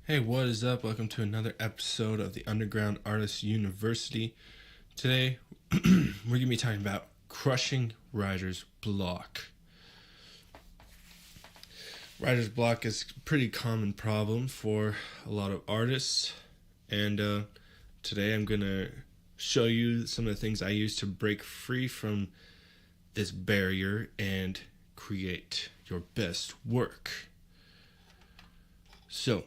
Hey, what is up? Welcome to another episode of the Underground Artist University. Today, we're going to be talking about crushing writer's block. Writer's block is a pretty common problem for a lot of artists, and today I'm going to show you some of the things I use to break free from this barrier and create your best work. So,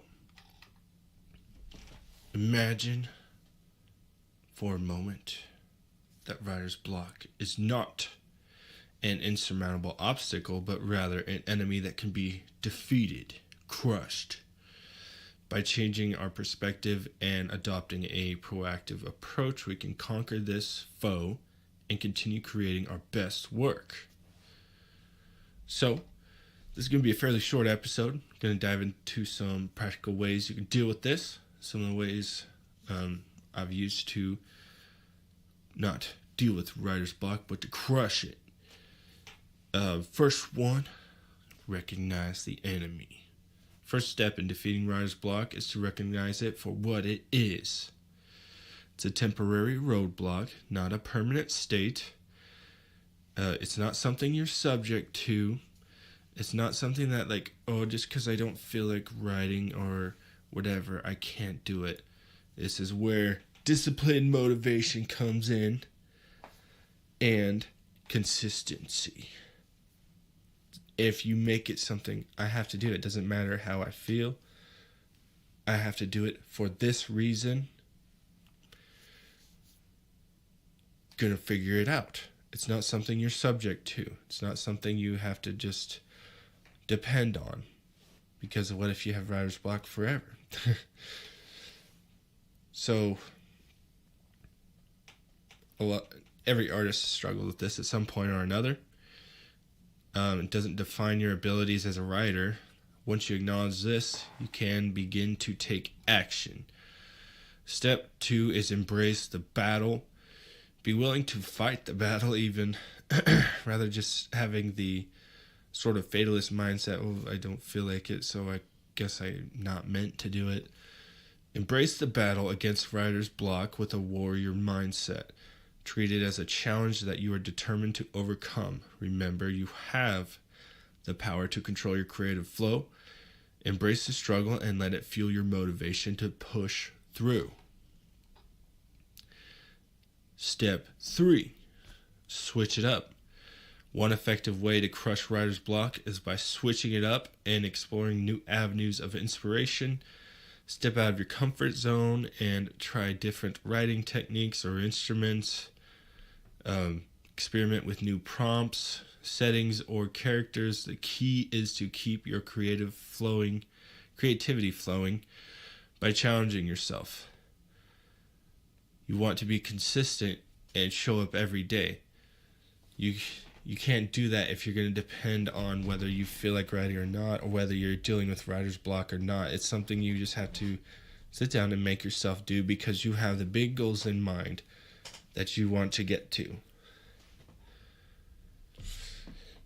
imagine for a moment that writer's block is not an insurmountable obstacle, but rather an enemy that can be defeated, crushed. By changing our perspective and adopting a proactive approach, we can conquer this foe and continue creating our best work. So, this is going to be a fairly short episode. I'm going to dive into some practical ways you can deal with this. Some of the ways I've used to not deal with writer's block, but to crush it. First one, recognize the enemy. First step in defeating writer's block is to recognize it for what it is. It's a temporary roadblock, not a permanent state. It's not something you're subject to. It's not something that just because I don't feel like writing or whatever, I can't do it. This is where discipline, motivation comes in, and consistency. If you make it something I have to do, it doesn't matter how I feel. I have to do it for this reason. Gonna figure it out. It's not something you're subject to. It's not something you have to just depend on. Because what if you have writer's block forever? So, every artist struggles with this at some point or another. It doesn't define your abilities as a writer. Once you acknowledge this, you can begin to take action. Step 2 is embrace the battle. Be willing to fight the battle even, rather just having the sort of fatalist mindset, oh, I don't feel like it, so I guess I'm not meant to do it. Embrace the battle against writer's block with a warrior mindset. Treat it as a challenge that you are determined to overcome. Remember, you have the power to control your creative flow. Embrace the struggle and let it fuel your motivation to push through. Step 3, switch it up. One effective way to crush writer's block is by switching it up and exploring new avenues of inspiration. Step out of your comfort zone and try different writing techniques or instruments. Experiment with new prompts, settings, or characters. The key is to keep your creativity flowing by challenging yourself. You want to be consistent and show up every day. You can't do that if you're going to depend on whether you feel like writing or not, or whether you're dealing with writer's block or not. It's something you just have to sit down and make yourself do because you have the big goals in mind that you want to get to.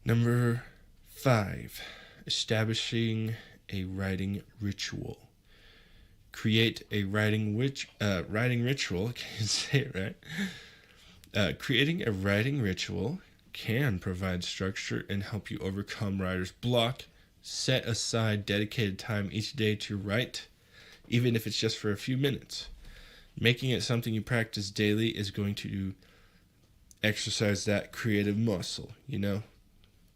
Number 5, establishing a writing ritual. Create a writing ritual. I can't say it right. Creating a writing ritual can provide structure and help you overcome writer's block. Set aside dedicated time each day to write, even if it's just for a few minutes. Making it something you practice daily is going to exercise that creative muscle, and it's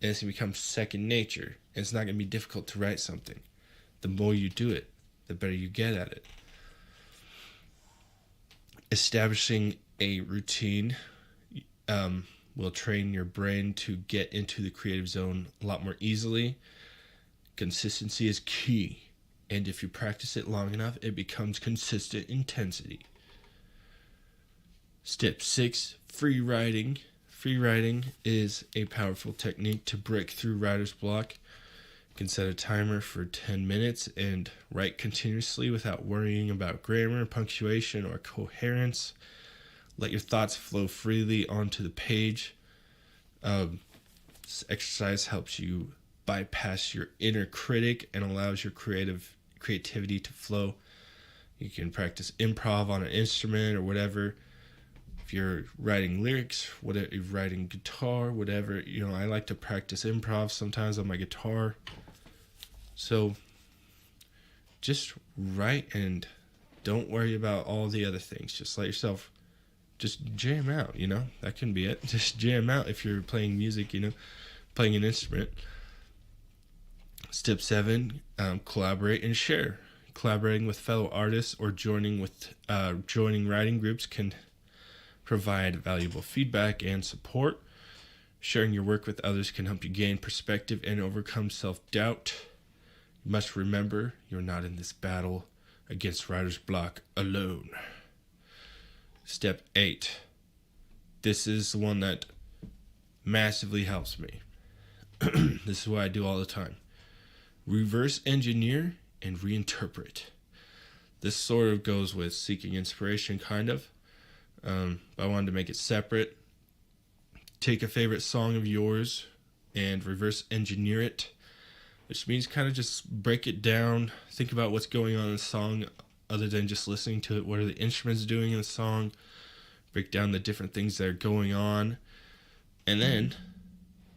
going to become second nature. And it's not going to be difficult to write something. The more you do it, the better you get at it. Establishing a routine will train your brain to get into the creative zone a lot more easily. Consistency is key, and if you practice it long enough, it becomes consistent intensity. Step 6, free writing. Free writing is a powerful technique to break through writer's block. You can set a timer for 10 minutes and write continuously without worrying about grammar, punctuation, or coherence. Let your thoughts flow freely onto the page. This exercise helps you bypass your inner critic and allows your creativity to flow. You can practice improv on an instrument or whatever. If you're writing lyrics, whatever, you're writing guitar, whatever, I like to practice improv sometimes on my guitar. So just write and don't worry about all the other things. Just let yourself just jam out, that can be it. Just jam out if you're playing music, playing an instrument. Step 7, collaborate and share. Collaborating with fellow artists or joining writing groups can provide valuable feedback and support. Sharing your work with others can help you gain perspective and overcome self-doubt. You must remember you're not in this battle against writer's block alone. Step 8. This is the one that massively helps me. This is what I do all the time. Reverse engineer and reinterpret. This sort of goes with seeking inspiration, kind of. But I wanted to make it separate. Take a favorite song of yours and reverse engineer it, which means kind of just break it down. Think about what's going on in the song other than just listening to it. What are the instruments doing in the song? Break down the different things that are going on. And then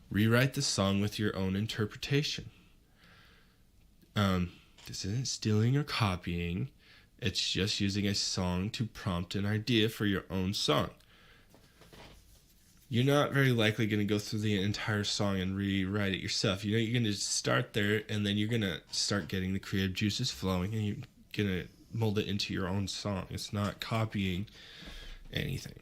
rewrite the song with your own interpretation. This isn't stealing or copying. It's just using a song to prompt an idea for your own song. You're not very likely going to go through the entire song and rewrite it yourself. You're going to start there, and then you're going to start getting the creative juices flowing, and you're going to mold it into your own song. It's not copying anything.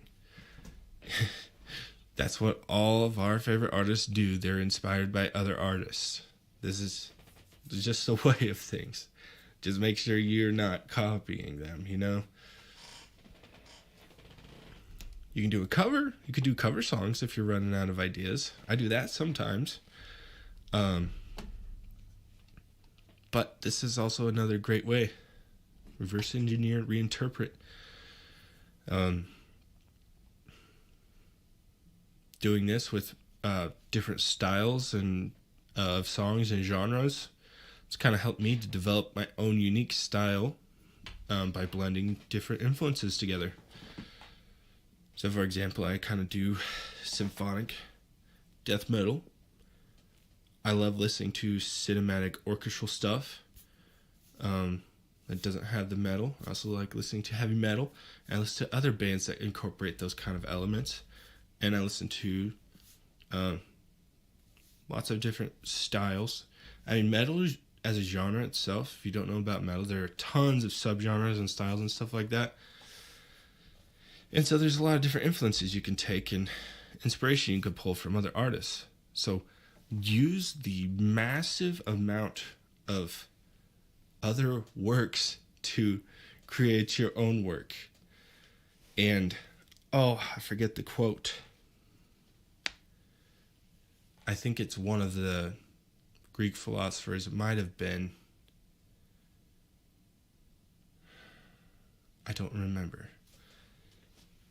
That's what all of our favorite artists do. They're inspired by other artists. This is just the way of things. Just make sure you're not copying them, You can do a cover. You could do cover songs if you're running out of ideas. I do that sometimes. But this is also another great way. Reverse engineer, reinterpret. Doing this with different styles and of songs and genres. It's kind of helped me to develop my own unique style by blending different influences together. So, for example, I kind of do symphonic death metal. I love listening to cinematic orchestral stuff that doesn't have the metal. I also like listening to heavy metal. I listen to other bands that incorporate those kind of elements. And I listen to lots of different styles. I mean, metal as a genre itself, if you don't know about metal, there are tons of subgenres and styles and stuff like that. And so there's a lot of different influences you can take and inspiration you can pull from other artists. So use the massive amount of other works to create your own work. And, I forget the quote. I think it's one of the Greek philosophers. It might have been. I don't remember.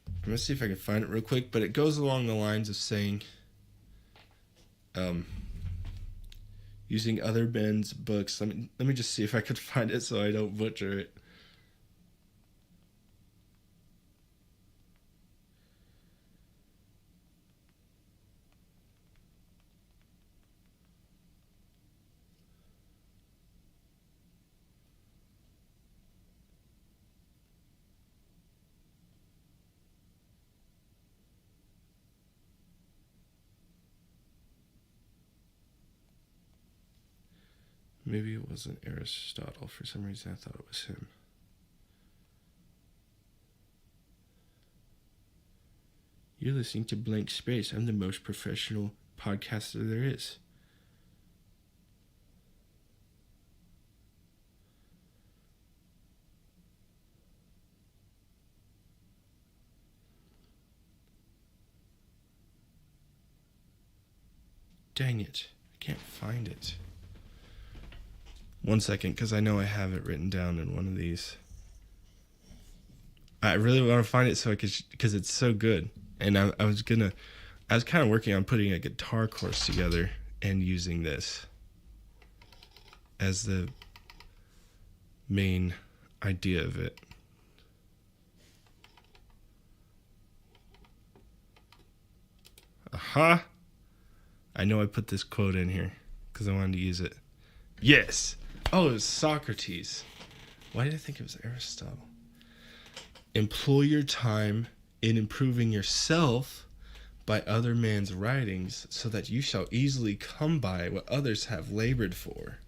I'm going to see if I can find it real quick, but it goes along the lines of saying, using other men's books. Let me just see if I could find it so I don't butcher it. Maybe it wasn't Aristotle. For some reason, I thought it was him. You're listening to Blank Space. I'm the most professional podcaster there is. Dang it. I can't find it. 1 second, because I know I have it written down in one of these. I really want to find it so I could, because it's so good. And I was kind of working on putting a guitar course together and using this as the main idea of it. Aha! I know I put this quote in here because I wanted to use it. Yes! Oh, it was Socrates. Why did I think it was Aristotle? Employ your time in improving yourself by other men's writings, so that you shall easily come by what others have labored for.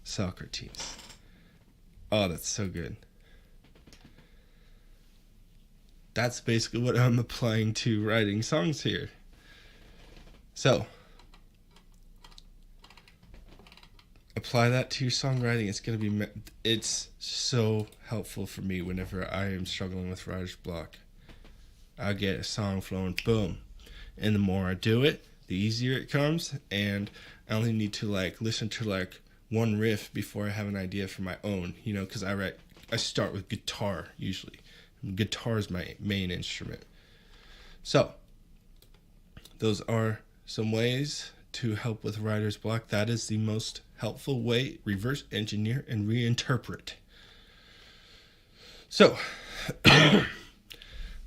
Socrates. Oh, that's so good. That's basically what I'm applying to writing songs here. So, apply that to your songwriting. It's so helpful for me whenever I am struggling with writer's block. I get a song flowing, boom. And the more I do it, the easier it comes. And I only need to listen to one riff before I have an idea for my own, because I start with guitar usually. Guitar is my main instrument. So, those are some ways to help with writer's block. That is the most helpful way. Reverse engineer and reinterpret. So,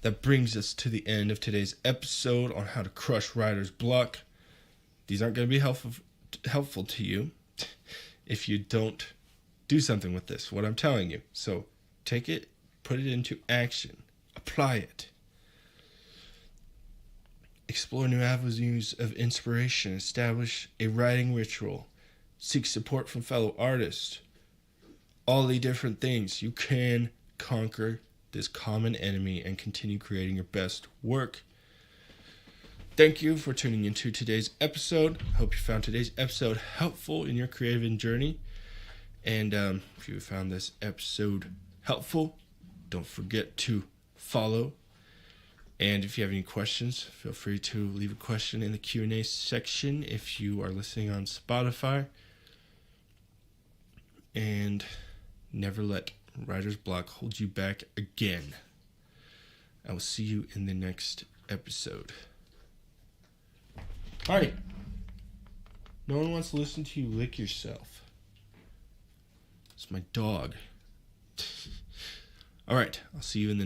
that brings us to the end of today's episode on how to crush writer's block. These aren't going to be helpful to you if you don't do something with this, what I'm telling you. So take it, put it into action, apply it. Explore new avenues of inspiration, establish a writing ritual, seek support from fellow artists. All the different things. You can conquer this common enemy and continue creating your best work. Thank you for tuning into today's episode. Hope you found today's episode helpful in your creative journey. And if you found this episode helpful, don't forget to follow. And if you have any questions, feel free to leave a question in the Q&A section if you are listening on Spotify. And never let writer's block hold you back again. I will see you in the next episode. Alright. No one wants to listen to you lick yourself. It's my dog. Alright, I'll see you in the